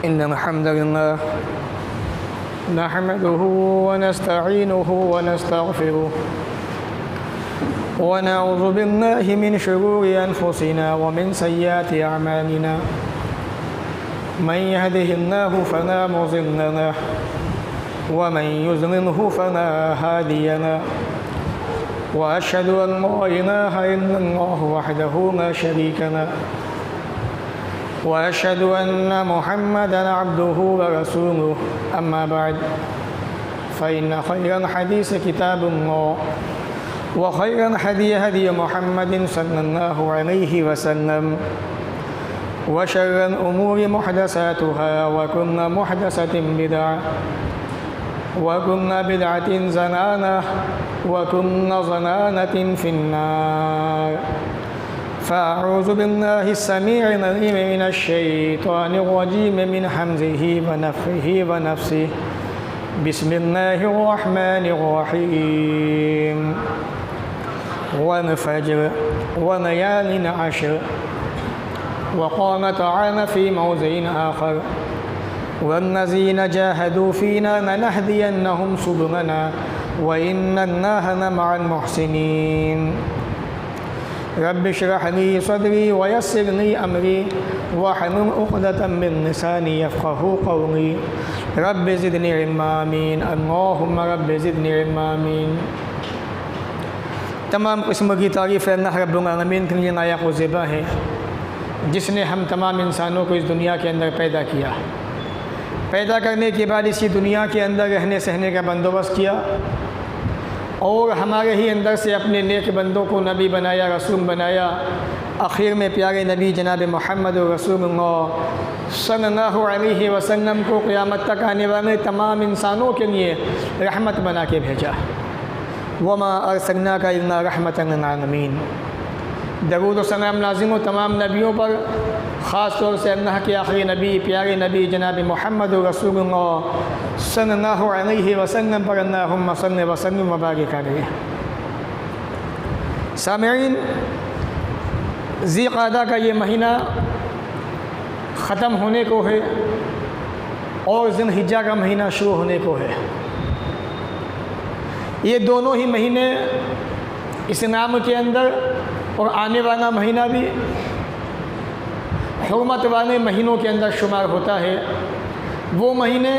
इन्नल हम्दुलिल्लाह नहमदुहु व नस्तईनुहु व नस्तगफिरुह व नऊज़ु बिल्लाहि मिन शुरूरि अनफुसिना व मिन सय्यिआति अअमालिना मन यहदिहिल्लाहु फला मुज़िल्ल लहु व मन युज़लिल्हु फला हादिय लहु व अशहदु अन ला इलाहा इल्लल्लाहु वहदहु ला शरीका लहु व अशहदु अन्न मुहम्मदन अब्दुहु व रसूलुहु अम्मा बअद फ़इन्न खैरल हदीस किताबुल्लाह व खैरल हदी हदी मुहम्मदिन सल्लल्लाहु अलैहि वसल्लम व शर्रल उमूरि मुहदसातुहा व कुल्लु मुहदसतिन बिदअह व कुल्लु बिदअतिन ज़लालह व कुल्लु ज़लालतिन फिन्नार फ़अऊज़ु बिल्लाहि अस्समीइल अलीम मिनश शैतानिर रजीम मिन हम्ज़िहि व नफ़्ख़िहि व नफ़्सिहि बिस्मिल्लाहिर रहमानिर रहीम वल फ़ज्र व लयालिन अश्र व क़ाल तआला फ़ी मौज़िइन आख़र वल्लज़ीना जाहदू फ़ीना लनहदियन्नहुम सुबुलना व इन्नल्लाहा लमअल मुहसिनीन रब्बि इश्रह ली सदरी व यस्सिर ली अमरी वहलुल उक़दतम मिन लिसानी यफ़क़हू क़ौली रब्बि ज़िदनी इल्मा आमीन अल्लाहुम्मा रब्बि ज़िदनी इल्मा आमीन। तमाम किस्म की तारीफ़ अल्लाह रब्बुल आलमीन के लिए लायक़ व ज़िबा है, जिसने हम तमाम इंसानों को इस दुनिया के अंदर पैदा किया। पैदा करने के बाद इसी दुनिया के अंदर रहने सहने का बंदोबस्त किया और हमारे ही अंदर से अपने नेक बंदों को नबी बनाया, रसूल बनाया। आखिर में प्यारे नबी जनाब मोहम्मद रसूलुल्लाह सल्लल्लाहु अलैहि वसल्लम को क़यामत तक आने वाले तमाम इंसानों के लिए रहमत बना के भेजा। वमा अरसलनाका इल्ला रहमतन लिल आलमीन। दरूद व सलाम नाज़िम हो तमाम नबियों पर, ख़ास तौर से अल्लाह के आखिरी नबी प्यारे नबी जनाब मोहम्मद रसूलुल्लाह सल्लल्लाहु अलैहि वसल्लम पर अल्लाहुम्मा सल्लि व सल्लिम व बारिक अलैहि। सामईन, ज़िक़अदा का ये महीना ख़त्म होने को है और ज़िलहिज्जा का महीना शुरू होने को है। ये दोनों ही महीने इस्लाम के अंदर और आने वाला महीना भी हुर्मत वाले महीनों के अंदर शुमार होता है। वो महीने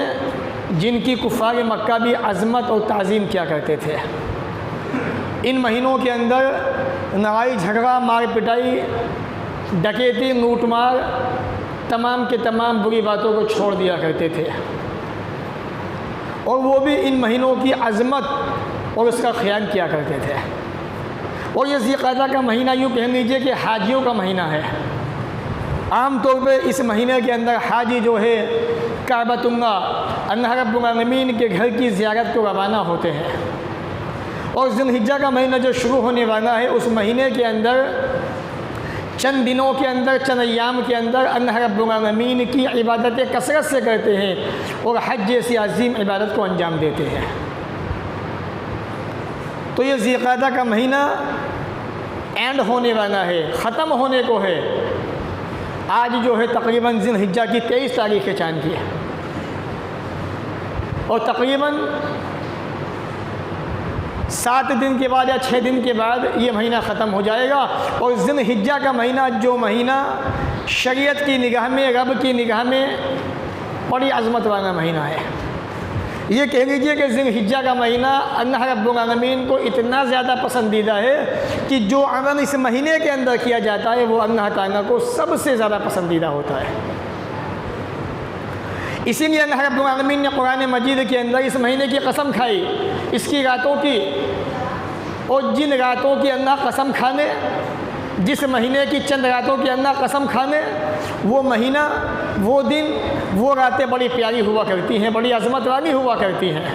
जिनकी कुफ़ार मक्का भी अज़मत और ताज़ीम किया करते थे। इन महीनों के अंदर लड़ाई झगड़ा, मार पिटाई, डकैती, लूटमार, तमाम के तमाम बुरी बातों को छोड़ दिया करते थे और वो भी इन महीनों की अज़मत और उसका ख्याल किया करते थे। और ये ज़िक़अदा का महीना यूँ कह लीजिए कि हाजियों का महीना है। आम तौर पे इस महीने के अंदर हाजी जो है काबतुल्लाह अल्लाह रब्बुल आलमीन के घर की ज़ियारत को रवाना होते हैं। और ज़िलहिज्जा का महीना जो शुरू होने वाला है, उस महीने के अंदर चंद दिनों के अंदर, चंद अय्याम के अंदर अल्लाह रब्बुल आलमीन की इबादतें कसरत से करते हैं और हज जैसी अज़ीम इबादत को अंजाम देते हैं। तो ये ज़िक़अदा का महीना एंड होने वाला है, ख़त्म होने को है। आज जो है तकरीबन ज़िलहिज्जा की 23 तारीख़ है चाँद की, और तकरीबन 7 दिन के बाद या 6 दिन के बाद ये महीना ख़त्म हो जाएगा। और ज़िलहिज्जा का महीना, जो महीना शरीयत की निगाह में, रब की निगाह में बड़ी अज़मत वाला महीना है। ये कह लीजिए कि ज़िलहिज्जा का महीना अल्लाह रब्बुल आलमीन को इतना ज़्यादा पसंदीदा है कि जो अमल इस महीने के अंदर किया जाता है वो अल्लाह ताला को सबसे ज़्यादा पसंदीदा होता है। इसीलिए अल्लाह रब्बुल आलमीन ने कुरान मजीद के अंदर इस महीने की कसम खाई, इसकी रातों की। और जिन रातों की अल्लाह कसम खाने, जिस महीने की चंद रातों की अल्लाह कसम खाने, वो महीना, वो दिन, वो रातें बड़ी प्यारी हुआ करती हैं, बड़ी अज़मत वाली हुआ करती हैं।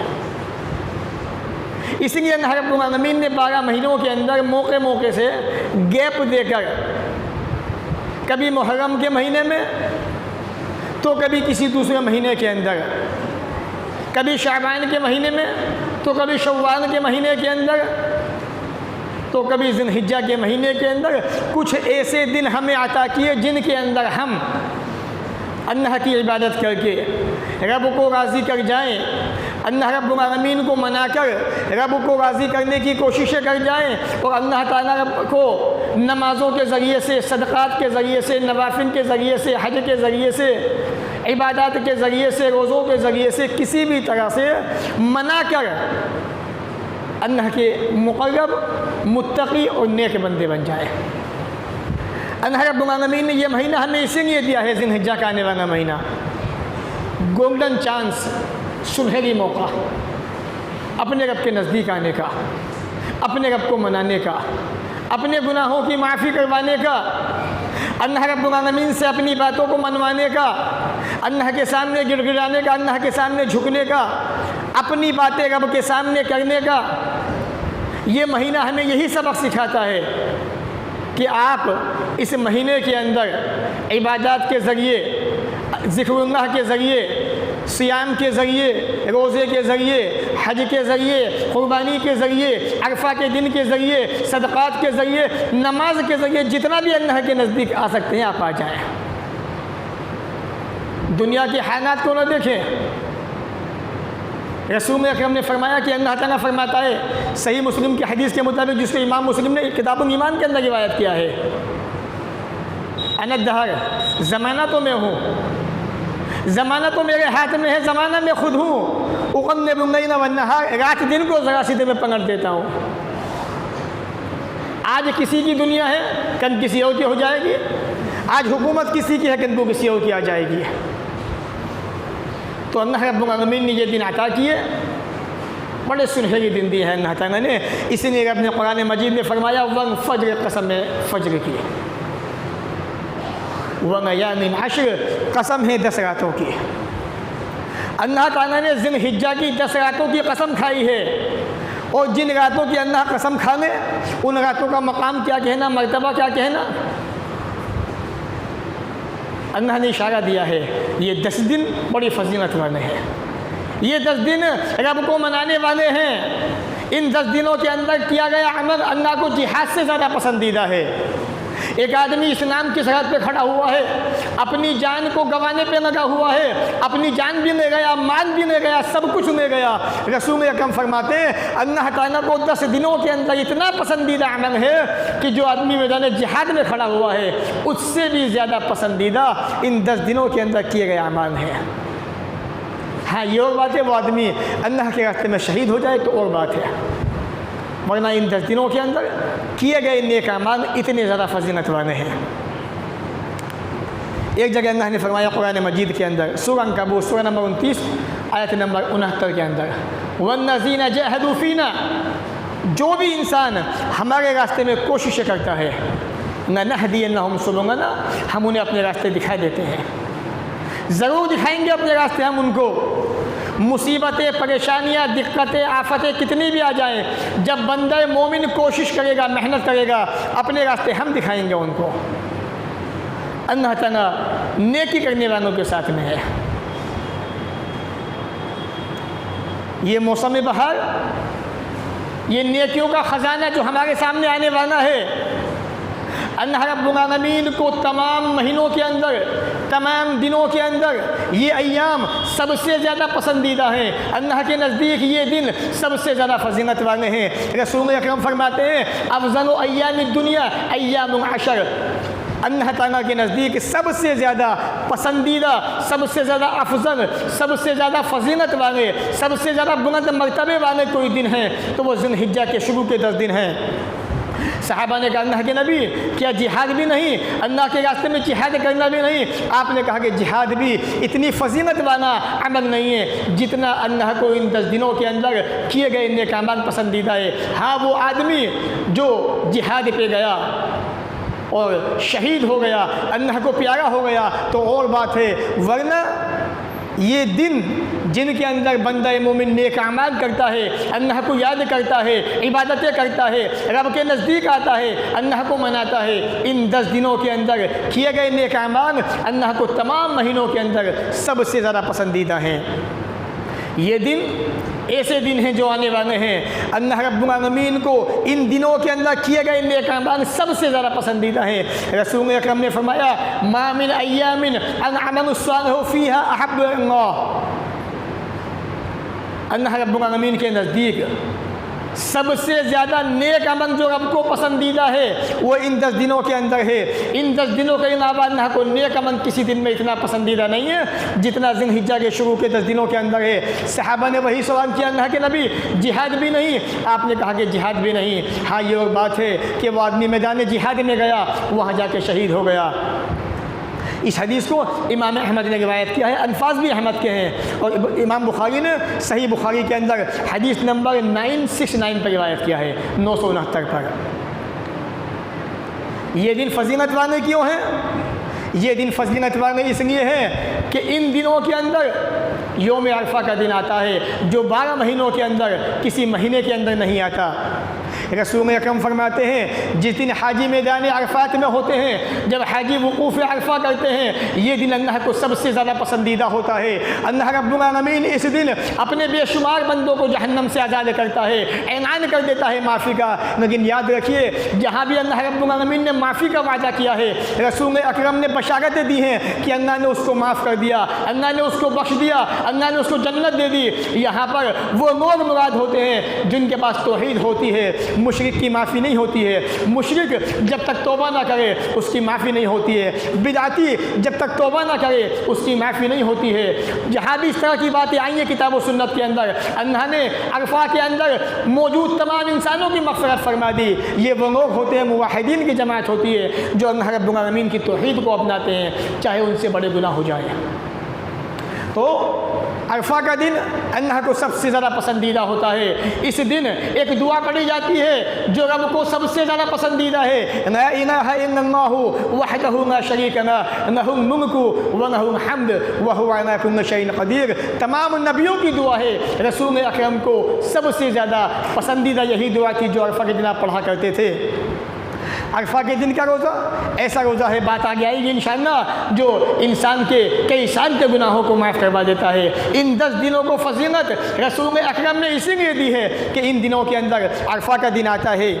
इसीलिए अल्लाह रब्बुल आलमीन ने 12 महीनों के अंदर मौके मौके से गैप देकर, कभी मुहर्रम के महीने में, तो कभी किसी दूसरे महीने के अंदर, कभी शाबान के महीने में, तो कभी शव्वाल के महीने के अंदर, तो कभी ज़िलहिज्जा के महीने के अंदर कुछ ऐसे दिन हमें अता किए जिनके अंदर हम अल्लाह की इबादत करके रब को राज़ी कर जाएं, अल्लाह रब्बुल आलमीन को मनाकर रब को राज़ी करने की कोशिशें कर जाएं और अल्लाह ताला को नमाज़ों के ज़रिए से, सदक़ात के ज़रिए से, नवाफिल के ज़रिए से, हज के ज़रिए से, इबादत के ज़रिए से, रोज़ों के ज़रिए से किसी भी तरह से मना कर अल्लाह के मुक़र्रब, मुत्तक़ी और नेक बंदे बन जाए। अल्लाह रब्बुल आलमीन ने यह महीना हमें इसीलिए दिया है, ज़िलहिज्जा का आने वाला महीना, गोल्डन चांस, सुनहरी मौका अपने रब के नज़दीक आने का, अपने रब को मनाने का, अपने गुनाहों की माफ़ी करवाने का, अल्लाह रब्बुल आलमीन से अपनी बातों को मनवाने का, अल्लाह के सामने गिड़गिड़ाने का, अल्लाह के सामने झुकने का, अपनी बातें रब के सामने करने का। ये महीना हमें यही सबक सिखाता है कि आप इस महीने के अंदर इबादत के ज़रिए, ज़िक्रुल्लाह के ज़रिए, सियाम के ज़रिए, रोज़े के ज़रिए, हज के ज़रिए, क़ुरबानी के ज़रिए, अरफा के दिन के ज़रिए, सदक़ात के ज़रिए, नमाज के ज़रिए जितना भी अल्लाह के नज़दीक आ सकते हैं आप आ जाएँ। दुनिया के हालात को न देखें। रसूल अकरम ने फरमाया कि अल्लाह ताला फरमाता है सही मुस्लिम की हदीस के मुताबिक, जिसको इमाम मुस्लिम ने किताबुल ईमान के अंदर रिवायत किया है, अनदहर, ज़माना तो मैं हूँ, ज़माना तो मेरे हाथ में है, ज़माना मैं खुद हूँ, उक़ल्लिबुल-लैल वन-नहार, रात दिन को ज़रा सीधे में पलट देता हूँ। आज किसी की दुनिया है, कल किसी और की हो जाएगी। आज हुकूमत किसी की है, कल को किसी और की आ जाएगी। तो अल्लाह रब्बुल आलमीन ने ये दिन अता किए, बड़े सुनहरे दिन दिए हैं अल्लाह ताला ने। इसीलिए अपने कुरान मजीद में फरमाया वल फज्र, कसम है फज्र की, व अय्यामिन अश्र, कसम है 10 रातों की। अल्लाह ताला ने ज़िलहिज्जा की 10 रातों की कसम खाई है, और जिन रातों की अल्लाह कसम खा ले उन रातों का मकाम क्या कहना, मर्तबा क्या कहना। अल्लाह ने इशारा दिया है ये 10 दिन बड़ी फजीलत वाले हैं, ये 10 दिन रब को मनाने वाले हैं। इन 10 दिनों के अंदर किया गया अमल अल्लाह को जिहाद से ज़्यादा पसंदीदा है। एक आदमी इस्लाम की सरहद पे खड़ा हुआ है, अपनी जान को गंवाने पे लगा हुआ है, अपनी जान भी ले गया, माल भी ले गया, सब कुछ ले गया। रसूल अकरम फरमाते हैं अल्लाह ताला को 10 दिनों के अंदर इतना पसंदीदा अमल है कि जो आदमी मैदान जिहाद में खड़ा हुआ है उससे भी ज़्यादा पसंदीदा इन 10 दिनों के अंदर किए गए अमल है। हाँ, ये और बात है वो आदमी अल्लाह के रास्ते में शहीद हो जाए तो और बात है, वरना इन 10 दिनों के अंदर किए गए नेक अमाल इतने ज़्यादा फजीलत वाले हैं। एक जगह अल्लाह ने फरमाया कुरान मजीद के अंदर, सूरह अनकबूत सूरह नंबर 29 आयत नंबर 69 के अंदर, वन्नज़ीना जहदू फ़ीना, जो भी इंसान हमारे रास्ते में कोशिश करता है, लनहदियन्नहुम सुबुलना, हम उन्हें अपने रास्ते दिखा देते हैं। ज़रूर दिखाएंगे अपने रास्ते हम उनको। मुसीबतें, परेशानियाँ, दिक्कतें, आफतें कितनी भी आ जाएं, जब बंदा मोमिन कोशिश करेगा, मेहनत करेगा, अपने रास्ते हम दिखाएंगे उनको। अल्लाह ताला नेकी करने वालों के साथ में है। ये मौसम बहार, ये नेकियों का ख़जाना जो हमारे सामने आने वाला है, अल्लाह रब्बुल आलमीन को तमाम महीनों के अंदर, तमाम दिनों के अंदर ये अय्याम सबसे ज़्यादा पसंदीदा हैं। अल्लाह के नज़दीक ये दिन सबसे ज़्यादा फजीलत वाले हैं। रसूल अकरम फरमाते हैं अफ़ज़लु अय्यामिद दुनिया अय्यामुल अशर, अल्लाह ताला के नज़दीक सबसे ज़्यादा पसंदीदा, सबसे ज़्यादा अफजल, सबसे ज़्यादा फजीलत वाले, सबसे ज़्यादा बुलंद मर्तबे वाले कोई दिन हैं तो वो ज़िलहिज्जा के शुरू के 10 दिन हैं। सहाबा ने कहा अल्लाह के नबी क्या जिहाद भी नहीं, अल्लाह के रास्ते में जिहाद करना भी नहीं? आपने कहा कि जिहाद भी इतनी फजीलत वाला अमल नहीं है जितना अल्लाह को इन 10 दिनों के अंदर किए गए नेक अमाल पसंदीदा है। हाँ, वो आदमी जो जिहाद पे गया और शहीद हो गया, अल्लाह को प्यारा हो गया तो और बात है, वरना ये दिन जिनके अंदर बंदा मोमिन नेक अमाल करता है, अल्लाह को याद करता है, इबादतें करता है, रब के नज़दीक आता है, अल्लाह को मनाता है, इन 10 दिनों के अंदर किए गए नेक अमाल अल्लाह को तमाम महीनों के अंदर सबसे ज़्यादा पसंदीदा हैं। ये दिन ऐसे दिन हैं जो आने वाले हैं। अल्लाह रब्बुल आलमीन को इन दिनों के अंदर किए गए नेक अमाल सबसे ज़्यादा पसंदीदा हैं। रसूल अकरम ने फरमाया मा मिन अय्यामिन अल-अमलु स्सालिहु फ़ीहा अहब्बु इलल्लाह। अल्लाह रब्बुल आलमीन के नज़दीक सबसे ज़्यादा नेक अमल जो रब को पसंदीदा है वो इन 10 दिनों के अंदर है। इन 10 दिनों के अलावा अल्लाह को नेक अमल किसी दिन में इतना पसंदीदा नहीं है जितना ज़िलहिज्जा के शुरू के 10 दिनों के अंदर है। सहाबा ने वही सवाल किया अल्लाह के नबी जिहाद भी नहीं? आपने कहा कि जिहाद भी नहीं। हाँ ये और बात है कि वो आदमी मैदान जिहाद में गया, वहाँ जाके शहीद हो गया। इस हदीस को इमाम अहमद ने रिवायत किया है, अल्फाज भी अहमद के हैं और इमाम बुखारी ने सही बुखारी के अंदर हदीस नंबर 969 पर रिवायत किया है, 969 पर। ये दिन फजीलत वाले क्यों हैं? ये दिन फजीलत वाले इसलिए हैं कि इन दिनों के अंदर योम अरफा का दिन आता है जो 12 महीनों के अंदर किसी महीने के अंदर नहीं आता। रसूल अकरम फरमाते हैं जिस दिन हाजी मैदान अरफात में होते हैं, जब हाजी वकूफ़ अरफा करते हैं, ये दिन अल्लाह को सबसे ज़्यादा पसंदीदा होता है। अल्लाह रब्बुल आलमीन इस दिन अपने बेशुमार बंदों को जहन्नम से आज़ाद करता है, ऐलान कर देता है माफ़ी का। लेकिन याद रखिए जहाँ भी अल्लाह रब्बुल आलमीन ने माफ़ी का वादा किया है, रसूल अकरम ने बशारतें दी हैं कि अल्लाह ने उसको माफ़ कर दिया, अल्लाह ने उसको बख्श दिया, अल्लाह ने उसको जन्नत दे दी। यहाँ पर वो लोग मुराद होते हैं जिनके पास तौहीद होती है। मुशरिक की माफ़ी नहीं होती है। मुशरिक जब तक तौबा ना करे उसकी माफ़ी नहीं होती है। बिदाती जब तक तौबा ना करे उसकी माफ़ी नहीं होती है। जहाँ भी इस तरह की बातें आई हैं किताब व सुन्नत के अंदर, अल्लाह ने अरफा के अंदर मौजूद तमाम इंसानों की मग़फ़िरत फरमा दी। ये वो लोग होते हैं, मुवाहिदीन की जमात होती है जो अल्लाह रब्बुल आलमीन की तौहीद को अपनाते हैं, चाहे उनसे बड़े गुनाह हो जाए। तो अरफा का दिन अल्लाह को सबसे ज़्यादा पसंदीदा होता है। इस दिन एक दुआ पढ़ी जाती है जो रब को सबसे ज़्यादा पसंदीदा है। ला इलाहा इल्लल्लाहु वहदहु ला शरीक लहु लहुल मुल्कु व लहुल हम्द व हुवा अला कुल्लि शैइन क़दीर। तमाम नबियों की दुआ है। रसूल अकरम को सबसे ज़्यादा पसंदीदा यही दुआ थी जो अरफा के दिन आप पढ़ा करते थे। अरफा के दिन का रोज़ा ऐसा रोज़ा है, बात आगे आएगी इंशाअल्लाह, जो इंसान के कई साल के गुनाहों को माफ़ करवा देता है। इन 10 दिनों को फजीलत रसूल अकरम ने इसीलिए दी है कि इन दिनों के अंदर अरफा का दिन आता है,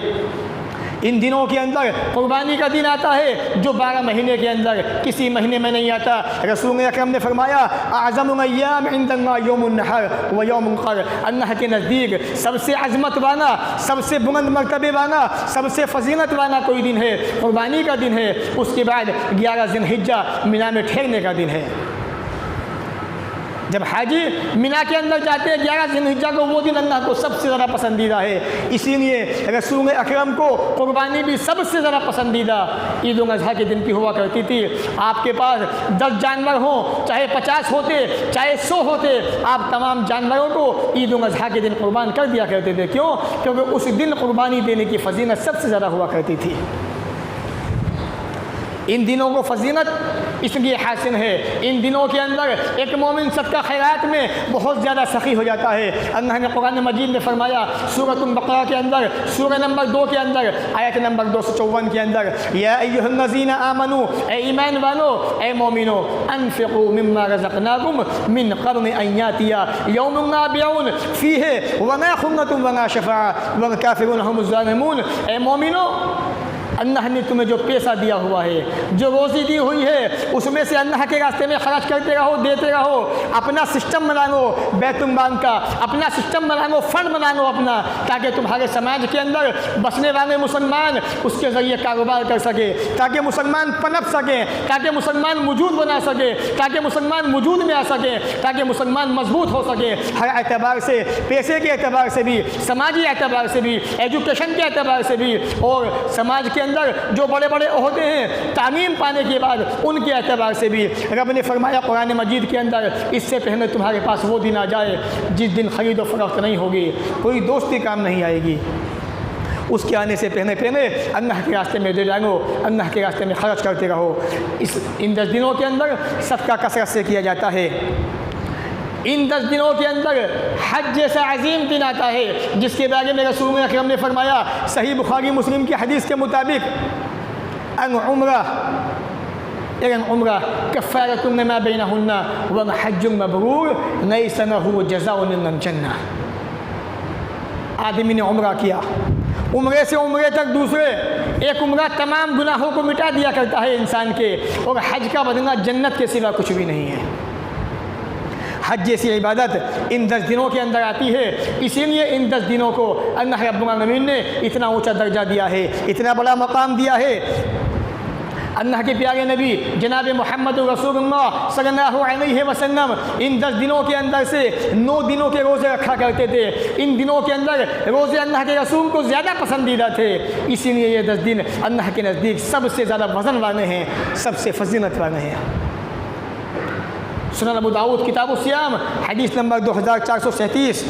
इन दिनों के अंदर कुर्बानी का दिन आता है जो 12 महीने के अंदर किसी महीने में नहीं आता। रसूल अकरम ने फरमाया आज़मुल अय्याम इंदल्लाह यौमुन नहर व यौमुल क़द्र। अल्लाह के नज़दीक सबसे अज़मत वाला, सबसे बुलंद मर्तबे वाला, सबसे फजीलत वाला कोई दिन है कुर्बानी का दिन है। उसके बाद 11 ज़िलहिज्जा मिना में ठहरने का दिन है। जब हाजी मिना के अंदर जाते हैं 11 ज़िलहिज्जा को, वो दिन अल्लाह को सबसे ज़्यादा पसंदीदा है। इसीलिए रसूल अकरम को कुर्बानी भी सबसे ज़्यादा पसंदीदा ईद उल अज़हा के दिन की हुआ करती थी। आपके पास 10 जानवर हों, चाहे 50 होते, चाहे 100 होते, आप तमाम जानवरों को ईद उल अज़हा के दिन कुर्बान कर दिया करते थे। क्यों? क्योंकि उस दिन कुर्बानी देने की फजीलत सबसे ज़्यादा हुआ करती थी। इन दिनों को फजीलत इसलिए हासिल है, इन दिनों के अंदर एक मोमिन सदका खैरात में बहुत ज़्यादा सखी हो जाता है। अल्लाह ने कुरान मजीद में फरमाया सूरह बकरा के अंदर सूरह नंबर 2 के अंदर आयत नंबर 254 के अंदर, या अय्युहल्लज़ीना आमनू, ए ईमान वालो, ए मोमिनो, अनफ़िक़ू मिम्मा रज़क़नाकुम मिन क़ब्ल अन यातिया यौमुन ला बैउन फ़ीहि वला खुल्लतुन वला शफ़ाअह वल काफ़िरून हुमुज़ ज़ालिमून। ए मोमिनो, अल्लाह ने तुम्हें जो पैसा दिया हुआ है, जो रोज़ी दी हुई है, उसमें से अल्लाह के रास्ते में खर्च करते रहो, देते रहो। अपना सिस्टम बना लो बैतुल माल का, अपना सिस्टम बना लो, फंड बना लो अपना, ताकि तुम्हारे समाज के अंदर बसने वाले मुसलमान उसके ज़रिए कारोबार कर सके, ताकि मुसलमान पनप सके, ताकि मुसलमान वजूद बना सके, ताकि मुसलमान वजूद में आ सके, ताकि मुसलमान मजबूत हो सके। हर एतबार से, पैसे के एतबार से भी, समाजी एतबार से भी, एजुकेशन के एतबार से भी, और समाज के अंदर जो बड़े बड़े ओहदे हैं तालीम पाने के बाद उनके एतबार से भी। रब ने फरमाया कुरान मजीद के अंदर, इससे पहले तुम्हारे पास वो दिन आ जाए जिस दिन ख़रीद व फरोख्त नहीं होगी, कोई दोस्ती काम नहीं आएगी। उसके आने से पहले पहले अल्लाह के रास्ते में दे जाओ, अल्लाह के रास्ते में खर्च करते रहो। इन 10 दिनों के अंदर सदका कसरत से किया जाता है। इन 10 दिनों के अंदर हज जैसा अजीम दिन आता है जिसके बारे में रसूल अकरम ने फरमाया सही बुखारी मुस्लिम की हदीस के मुताबिक, अन उम्रा लेकिन उम्रा कफ़ारतुन मा बैनहुन्ना व हज्जुन मबरूर लैस लहू जज़ाउन इल्ला जन्नह। आदमी ने उम्रा किया, उम्रे से उम्रे तक दूसरे, एक उम्रा तमाम गुनाहों को मिटा दिया करता है इंसान के, और हज का बदला जन्नत के सिवा कुछ भी नहीं है। हज जैसी इबादत इन 10 दिनों के अंदर आती है, इसीलिए इन 10 दिनों को अल्लाह रब्बुल आलमीन ने इतना ऊंचा दर्जा दिया है, इतना बड़ा मकाम दिया है। अल्लाह के प्यारे नबी जनाब मोहम्मद रसूलुल्लाह सल्लल्लाहु अलैहि वसल्लम इन 10 दिनों के अंदर से 9 दिनों के रोज़े रखा करते थे। इन दिनों के अंदर रोज़े अल्लाह के रसूल को ज़्यादा पसंदीदा थे, इसीलिए ये 10 दिन अल्लाह के नज़दीक सबसे ज़्यादा वज़न वाले हैं, सबसे फजीलत वाले हैं। सुनन अबू दाऊद किताब सियाम हदीस नंबर 2437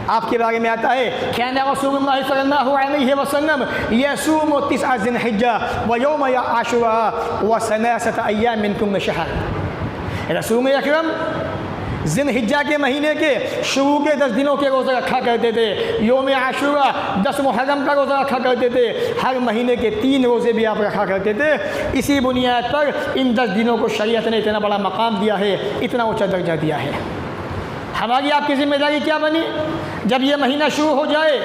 आपके बारे में आता है, काना रसूलुल्लाह सल्लल्लाहु अलैहि वसल्लम यसूमु 9 ज़िलहिज्जा व यौम आशूरा व सलासत अय्याम मिन कुल्ल शहर। रसूल अकरम ज़िलहिज्जा के महीने के शुरू के 10 दिनों के रोज़े रखा करते थे, यौम आशूरा 10 मुहर्रम का रोज़ा रखा करते थे, हर महीने के 3 रोज़े भी आप रखा करते थे। इसी बुनियाद पर इन 10 दिनों को शरीयत ने इतना बड़ा मकाम दिया है, इतना ऊँचा दर्जा दिया है। हमारी आपकी ज़िम्मेदारी क्या बनी? जब ये महीना शुरू हो जाए,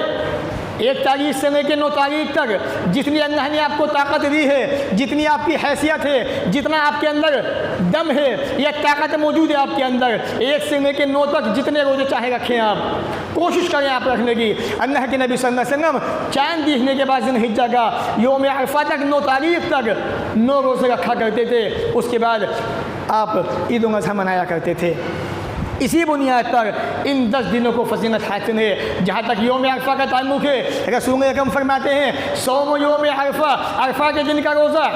1 तारीख से लेकर 9 तारीख तक जितनी अल्लाह ने आपको ताकत दी है, जितनी आपकी हैसियत है, जितना आपके अंदर दम है, यह ताकत मौजूद है आपके अंदर, 1 से लेकर 9 तक जितने रोज़े चाहे रखें, आप कोशिश करें आप रखने की। अल्लाह के नबी सल्लल्लाहु अलैहि वसल्लम चाँद दिखने के बाद ज़िलहिज्जा का यौम अरफा तक 9 तारीख तक 9 रोज़े रखा करते थे। उसके बाद आप ईद उल अज़हा मनाया करते थे। इसी बुनियाद पर इन 10 दिनों को फजीलत हासिल है। जहाँ तक यौम अरफा का ताल्लुक़ है, रसूल अकरम फरमाते हैं, सौम यौम अरफा, अरफा के दिन का रोज़ा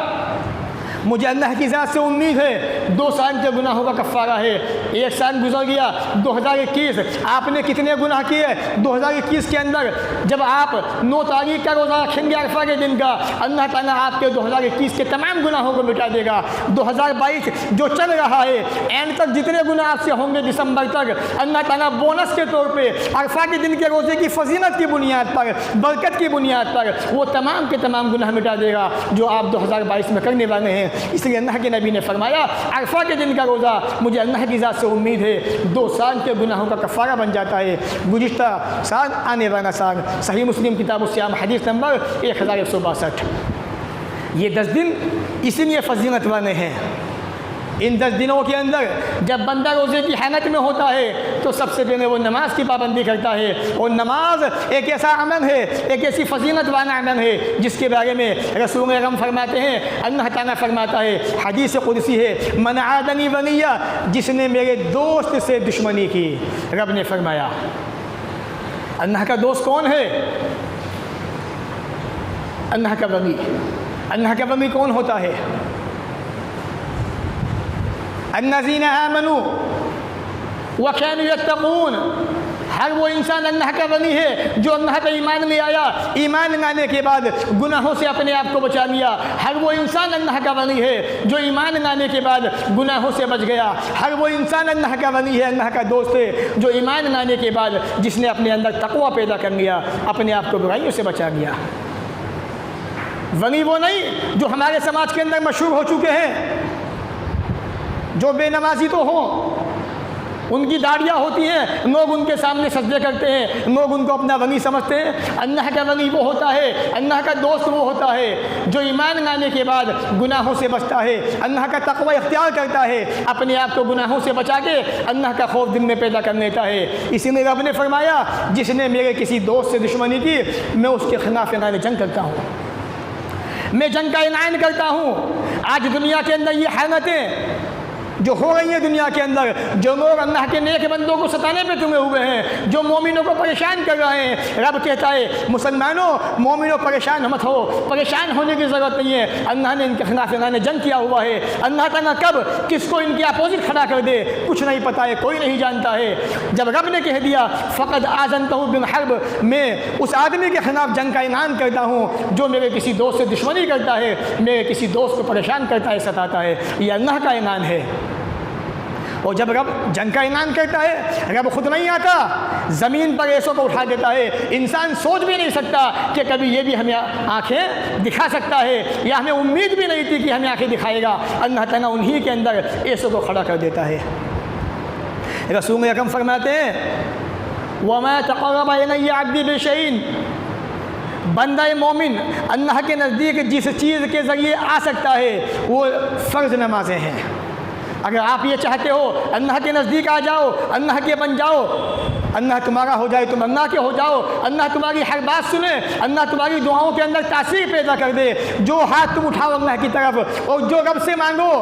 मुझे अल्लाह की ज़ात से उम्मीद है 2 साल के गुनाहों का कफ़ारा है। 1 साल गुजर गया 2021, आपने कितने गुनाह किए 2021 के अंदर? जब आप 9 तारीख का रोज़ा रखेंगे अरफा के दिन का, अल्लाह ताला आपके 2021 के तमाम गुनाहों को मिटा देगा। 2022 जो चल रहा है, एंड तक जितने गुनाह आपसे होंगे दिसंबर तक, अल्लाह ताला बोनस के तौर पर अरफा के दिन के रोज़े की फजीलत की बुनियाद पर, बरकत की बुनियाद पर वो तमाम के तमाम गुनाह मिटा देगा जो आप 2022 में करने वाले हैं। इसलिए अल्लाह के नबी ने फरमाया, अरफा के दिन का रोज़ा मुझे अल्लाह की ज़ात से उम्मीद है 2 साल के गुनाहों का कफ़ारा बन जाता है। गुज़िश्ता साल, आने वाला साल। सही मुस्लिम किताब सियाम हदीस नंबर 1162। ये 10 दिन इसीलिए फजीलत वाले हैं। इन 10 दिनों के अंदर जब बंदा रोज़े की हालत में होता है तो सबसे पहले वो नमाज की पाबंदी करता है। और नमाज एक ऐसा अमल है, एक ऐसी फजीलत वाला अमल है जिसके बारे में रसूल अकरम फरमाते हैं, अल्लाह ताला फरमाता है, हदीस कुदसी है, मन आदनी वलिया, जिसने मेरे दोस्त से दुश्मनी की। रब ने फरमाया, अल्लाह का दोस्त कौन है? अल्लाह का वली। अल्लाह का वली कौन होता है? अन्नज़ीना आमनू व कानू यत्तक़ून। हर वो इंसान अल्लाह का वली है जो अल्लाह पर ईमान ले आया, ईमान लाने के बाद गुनाहों से अपने आप को बचा लिया। हर वो इंसान अल्लाह का वली है जो ईमान लाने के बाद गुनाहों से बच गया। हर वो इंसान अल्लाह का वली है, अल्लाह का दोस्त है जो ईमान लाने के बाद जिसने अपने अंदर तक़वा पैदा कर लिया, अपने आप को बुराइयों से बचा लिया। वली वो नहीं जो हमारे समाज के अंदर मशहूर हो चुके हैं, जो बेनमाजी तो हों, उनकी दाढ़ियाँ होती हैं, लोग उनके सामने सजदे करते हैं, लोग उनको अपना वली समझते हैं। अल्लाह का वली वो होता है, अल्लाह का दोस्त वो होता है जो ईमान लाने के बाद गुनाहों से बचता है, अल्लाह का तक़वा इख्तियार करता है, अपने आप को गुनाहों से बचा के अल्लाह का खौफ दिल में पैदा कर लेता है। इसीलिए रब ने फरमाया, जिसने मेरे किसी दोस्त से दुश्मनी की, मैं उसके खिलाफ ऐलान जंग करता हूँ, मैं जंग का ऐलान करता हूँ। आज दुनिया के अंदर ये हालतें जो हो रही है दुनिया के अंदर, जो लोग अल्लाह के नेक बंदों को सताने पे तुले हुए हैं, जो मोमिनों को परेशान कर रहे हैं, रब कहता है, मुसलमानों मोमिनों परेशान मत हो, परेशान होने की ज़रूरत नहीं है। अल्लाह ने इनके खिलाफ इन्होंने जंग किया हुआ है। अल्लाह ताला कब किसको इनके अपोजिट खड़ा कर दे कुछ नहीं पता है, कोई नहीं जानता है। जब रब ने कह दिया फ़क़द आज़नतहु बिल हर्ब, मैं उस आदमी के खिलाफ जंग का ऐलान करता हूँ जो मेरे किसी दोस्त से दुश्मनी करता है, मेरे किसी दोस्त को परेशान करता है, सताता है। ये अल्लाह का ऐलान है। और जब रब जंग का ऐलान करता है, रब खुद नहीं आता, ज़मीन पर ऐसों को उठा देता है। इंसान सोच भी नहीं सकता कि कभी ये भी हमें आँखें दिखा सकता है, या हमें उम्मीद भी नहीं थी कि हमें आँखें दिखाएगा। अल्लाह ताला उन्हीं के अंदर ऐसों को खड़ा कर देता है। रसूल अकरम फरमाते हैं वमा तक़र्रब इलैया अब्दी बिशैइन, बंदा मोमिन अल्लाह के नज़दीक जिस चीज़ के ज़रिए आ सकता है वो फ़र्ज़ नमाज़ें हैं। अगर आप ये चाहते हो अल्लाह के नज़दीक आ जाओ, अल्लाह के बन जाओ, अल्लाह तुम्हारा हो जाए, तुम अल्लाह के हो जाओ, अल्लाह तुम्हारी हर बात सुने, अल्लाह तुम्हारी दुआओं के अंदर तासीर पैदा कर दे, जो हाथ तुम उठाओ अल्लाह की तरफ और जो रब से मांगो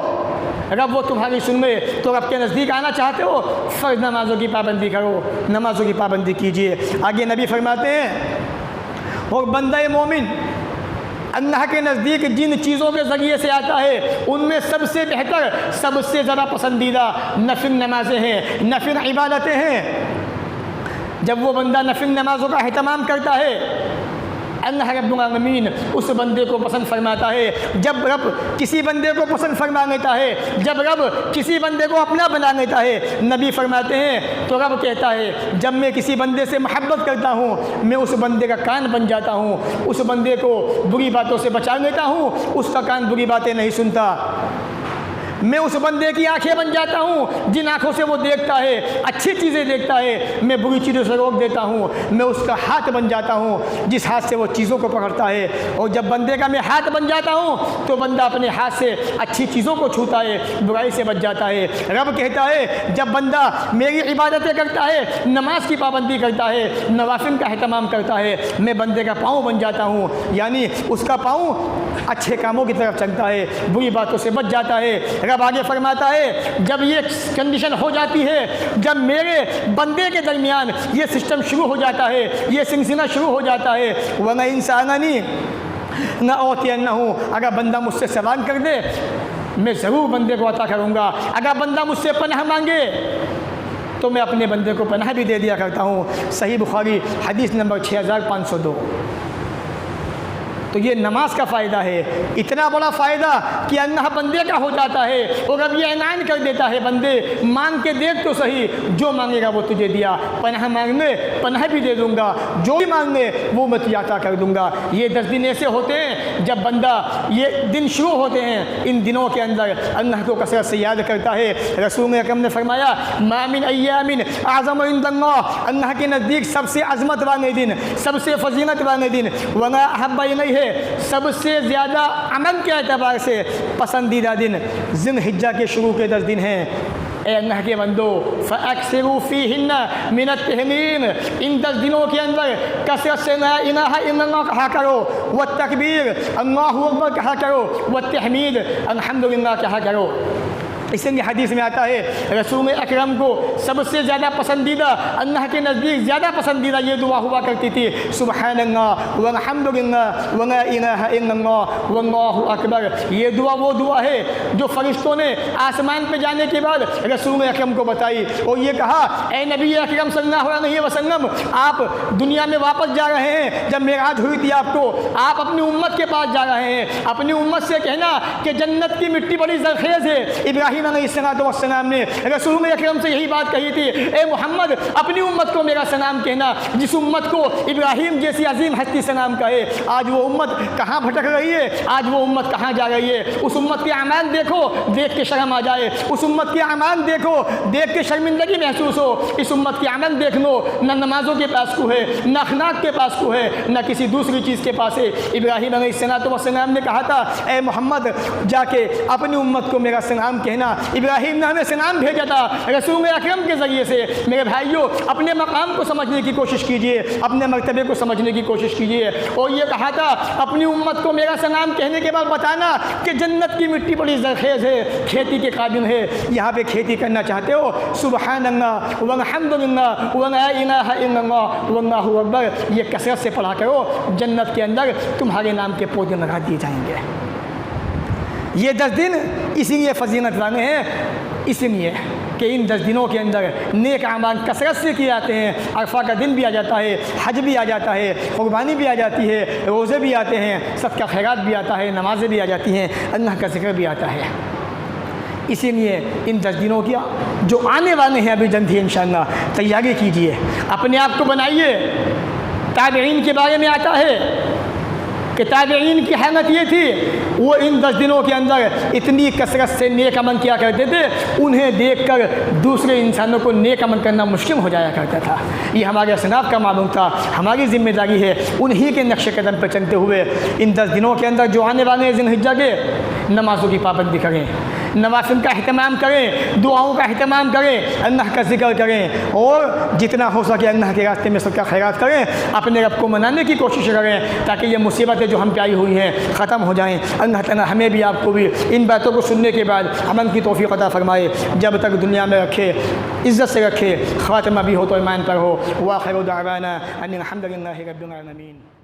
रब वो तुम्हारी सुन में, तो रब के नज़दीक आना चाहते हो फ़र्ज़ नमाज़ों की पाबंदी करो, नमाज़ों की पाबंदी कीजिए। आगे नबी फरमाते हैं और बंदा मोमिन अल्लाह के नज़दीक जिन चीज़ों के ज़रिए से आता है उनमें सबसे बेहतर, सबसे ज़्यादा पसंदीदा नफिल नमाज़ें हैं, नफिल इबादतें हैं। जब वो बंदा नफिल नमाज़ों का अहतमाम करता है अल्लाह रब्बुल आलमीन उस बंदे को पसंद फरमाता है। जब रब किसी बंदे को पसंद फरमा लेता है, जब रब किसी बंदे को अपना बना लेता है, नबी फरमाते हैं तो रब कहता है जब मैं किसी बंदे से मोहब्बत करता हूँ मैं उस बंदे का कान बन जाता हूँ, उस बंदे को बुरी बातों से बचा लेता हूँ, उसका कान बुरी बातें नहीं सुनता। मैं उस बंदे की आंखें बन जाता हूँ जिन आंखों से वो देखता है, अच्छी चीज़ें देखता है, मैं बुरी चीज़ों से रोक देता हूँ। मैं उसका हाथ बन जाता हूँ जिस हाथ से वो चीज़ों को पकड़ता है। और जब बंदे का मैं हाथ बन जाता हूँ तो बंदा अपने हाथ से अच्छी चीज़ों को छूता है, बुराई से बच जाता है। रब कहता है जब बंदा मेरी इबादतें करता है, नमाज की पाबंदी करता है, नवाफिल का अहतमाम करता है, मैं बंदे का पाँव बन जाता हूँ, यानी उसका पाँव अच्छे कामों की तरफ चलता है, बुरी बातों से बच जाता है। रब आगे फरमाता है जब ये कंडीशन हो जाती है, जब मेरे बंदे के दरमियान ये सिस्टम शुरू हो जाता है, ये सिलसिला शुरू हो जाता है, वरना इंसानी न होती न हो, अगर बंदा मुझसे सवाल कर दे मैं ज़रूर बंदे को अता करूँगा। अगर बंदा मुझसे पनाह मांगे तो मैं अपने बंदे को पनाह भी दे दिया करता हूँ। सही बुखारी हदीस नंबर 6502। तो ये नमाज का फ़ायदा है, इतना बड़ा फ़ायदा कि अल्लाह बंदे का हो जाता है और अब ये ऐलान कर देता है बंदे मांग के देख तो सही, जो मांगेगा वो तुझे दिया, पनाह मांगने पनाह भी दे दूंगा, जो भी मांगने वो मैं तुझे अता कर दूंगा। ये 10 दिन ऐसे होते हैं जब बंदा, ये दिन शुरू होते हैं, इन दिनों के अंदर अल्लाह को कसरत से याद करता है। रसूल अकरम ने फरमाया मामिन अय्यामिन आज़म इंदल्लाह, अल्लाह के नज़दीक सबसे अज़मत वाले दिन, सबसे फजीलत वाले दिन, वना अहब्बा इलैहि, सबसे ज़्यादा अमल के एतबार से पसंदीदा दिन ज़िलहिज्जा के शुरू के 10 दिन हैं। ए अल्लाह के बंदो फ़अक्सिरू फ़ीहिन्ना मिनत तहमीन, इन 10 दिनों के अंदर कसरत से ला इलाहा इल्लल्लाह कहा करो, व तकबीर अल्लाहु अकबर कहा करो, व तहमीद अल्हम्दुलिल्लाह कहा करो। इसलिए हदीस में आता है रसूल अकरम को सबसे ज़्यादा पसंदीदा, अल्लाह के नज़दीक ज़्यादा पसंदीदा ये दुआ हुआ करती थी सुबहानल्लाह वल्हम्दुलिल्लाह वला इलाहा इल्लल्लाह वल्लाहु अकबर। ये दुआ वो दुआ है जो फरिश्तों ने आसमान पे जाने के बाद रसूल अकरम को बताई और ये कहा ए नबी अकरम सल्लल्लाहु अलैहि वसल्लम, आप दुनिया में वापस जा रहे हैं, जब मेराज हुई थी आपको, आप अपनी उम्मत के पास जा रहे हैं, अपनी उम्मत से कहना कि जन्नत की मिट्टी बड़ी ज़रख़ेज़ है। इब्राहीम अलैहिस्सलाम ने रसूल अकरम से यही बात कही थी, ए मोहम्मद अपनी उम्मत को मेरा सलाम कहना, जिस उम्मत को इब्राहीम जैसी अजीम हस्ती सलाम कहे। आज वो उम्मत कहाँ भटक रही है, आज वो उम्मत कहाँ जा रही है। उस उम्मत के अमान देखो, देख के शर्म आ जाए, उस उम्मत के अमान देखो, देख के शर्मिंदगी महसूस हो। इस उम्मत के अमल देख लो, न नमाजों के पास को है, न अखलाक के पास को है, न किसी दूसरी चीज़ के पास है। इब्राहीम अलैहिस्सलाम ने कहा था ए मोहम्मद जाके अपनी उम्मत को मेरा सलाम कहना। इब्राहीम ने हमें सलाम भेजा था रसूल अकरम के ज़रिए से। मेरे भाइयों, अपने मकाम को समझने की कोशिश कीजिए, अपने मर्तबे को समझने की कोशिश कीजिए। और ये कहा था अपनी उम्मत को मेरा सलाम कहने के बाद बताना कि जन्नत की मिट्टी बड़ी ज़रख़ेज़ है, खेती के काबिल है। यहाँ पे खेती करना चाहते हो, सुबहानल्लाह वल्हम्दुलिल्लाह वला इलाहा इल्लल्लाह वल्लाहु अकबर, ये कसरत से पढ़ा करो, जन्नत के अंदर तुम्हारे नाम के पौधे लगा दिए जाएंगे। ये 10 दिन इसीलिए फजीलत वाले हैं, इसलिए कि इन 10 दिनों के अंदर नेक अमाल कसरत से किए जाते हैं। अरफा का दिन भी आ जाता है, हज भी आ जाता है, कुर्बानी भी आ जाती है, रोज़े भी आते हैं, सदका खैरात भी आता है, नमाज़ें भी आ जाती हैं, अल्लाह का ज़िक्र भी आता है। इसीलिए इन 10 दिनों की जो आने वाले हैं अभी जल्द ही इंशाअल्लाह तैयारी कीजिए, अपने आप को बनाइए। ताबईन के बारे में आता है कि ताबईन की हालत ये थी, वो इन 10 दिनों के अंदर इतनी कसरत से नेक अमल किया करते थे, उन्हें देखकर दूसरे इंसानों को नेक अमल करना मुश्किल हो जाया करता था। ये हमारे असनाफ का मालूम था, हमारी ज़िम्मेदारी है उन्हीं के नक्श कदम पर चलते हुए इन 10 दिनों के अंदर जो आने वाले ज़िलहिज्जा के, नमाज़ों की पाबंदी करें, नवाफिल का अहतमाम करें, दुआओं का अहतमाम करें, अल्लाह का ज़िक्र करें और जितना हो सके अल्लाह के रास्ते में सबका खैरात करें, अपने रब को मनाने की कोशिश करें ताकि ये मुसीबतें जो हम पे आई हुई हैं ख़त्म हो जाएं। अल्लाह ताला हमें भी आपको भी इन बातों को सुनने के बाद अमल की तौफ़ीक़ अता फ़रमाए, जब तक दुनिया में रखे, इज़्ज़त से रखे, ख़ातिमा भी हो तो ईमान पर हो। व आखिरु दावाना अनिल हम्दुलिल्लाहि रब्बिल आलमीन।